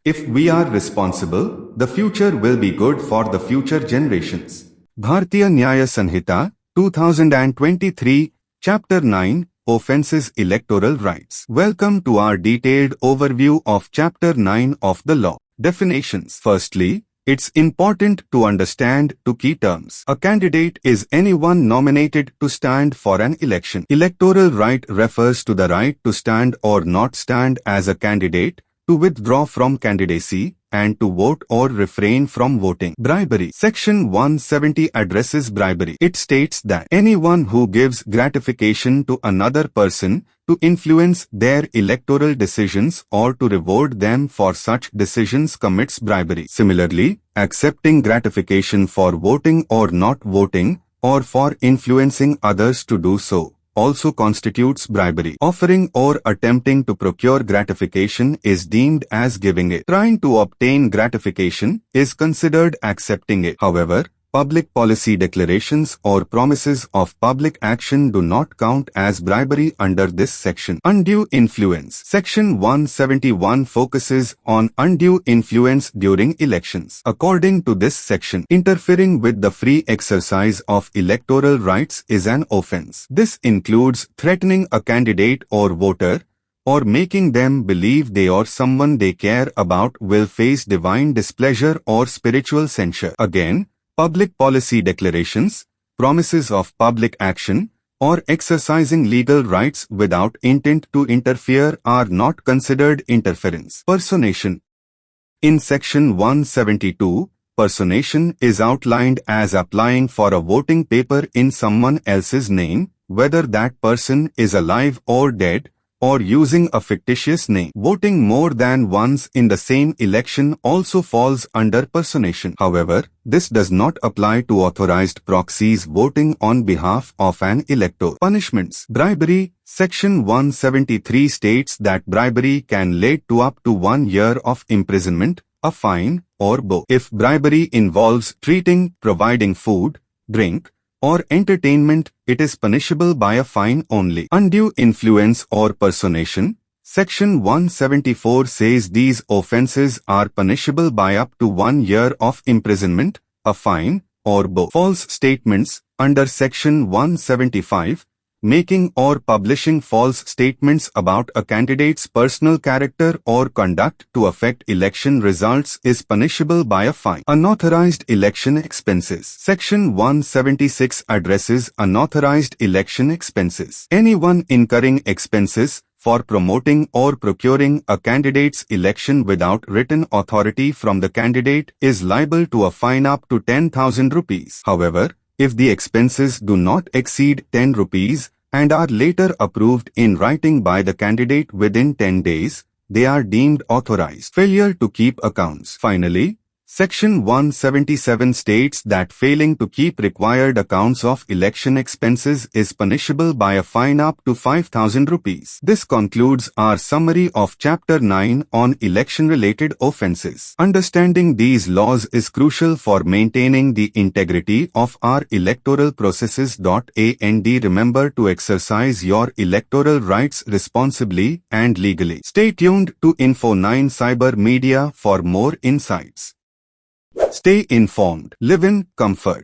If we are responsible, the future will be good for the future generations. Bharatiya Nyaya Sanhita, 2023, Chapter 9, Offences Electoral Rights. Welcome to our detailed overview of Chapter 9 of the law. Definitions. Firstly, it's important to understand two key terms. A candidate is anyone nominated to stand for an election. Electoral right refers to the right to stand or not stand as a candidate, to withdraw from candidacy, and to vote or refrain from voting. Bribery. Section 170 addresses bribery. It states that anyone who gives gratification to another person to influence their electoral decisions or to reward them for such decisions commits bribery. Similarly, accepting gratification for voting or not voting, or for influencing others to do so, also constitutes bribery. Offering or attempting to procure gratification is deemed as giving it. Trying to obtain gratification is considered accepting it. However, public policy declarations or promises of public action do not count as bribery under this section. Undue influence. Section 171 focuses on undue influence during elections. According to this section, interfering with the free exercise of electoral rights is an offense. This includes threatening a candidate or voter, or making them believe they or someone they care about will face divine displeasure or spiritual censure. Again, public policy declarations, promises of public action, or exercising legal rights without intent to interfere are not considered interference. Personation. In Section 172, personation is outlined as applying for a voting paper in someone else's name, whether that person is alive or dead, or using a fictitious name. Voting more than once in the same election also falls under personation. However, this does not apply to authorized proxies voting on behalf of an elector. Punishments. Bribery. Section 173 states that bribery can lead to up to 1 year of imprisonment, a fine, or both. If bribery involves treating, providing food, drink, or entertainment, it is punishable by a fine only. Undue influence or personation. Section 174 says these offences are punishable by up to 1 year of imprisonment, a fine, or both. False statements. Under Section 175, making or publishing false statements about a candidate's personal character or conduct to affect election results is punishable by a fine. Unauthorized election expenses. Section 176 addresses unauthorized election expenses. Anyone incurring expenses for promoting or procuring a candidate's election without written authority from the candidate is liable to a fine up to 10,000 rupees. However, if the expenses do not exceed 10 rupees and are later approved in writing by the candidate within 10 days, they are deemed authorized. Failure to keep accounts. Finally, Section 177 states that failing to keep required accounts of election expenses is punishable by a fine up to 5,000 rupees. This concludes our summary of Chapter 9 on election-related offences. Understanding these laws is crucial for maintaining the integrity of our electoral processes. And remember to exercise your electoral rights responsibly and legally. Stay tuned to Info9 Cyber Media for more insights. Stay informed. Live in comfort.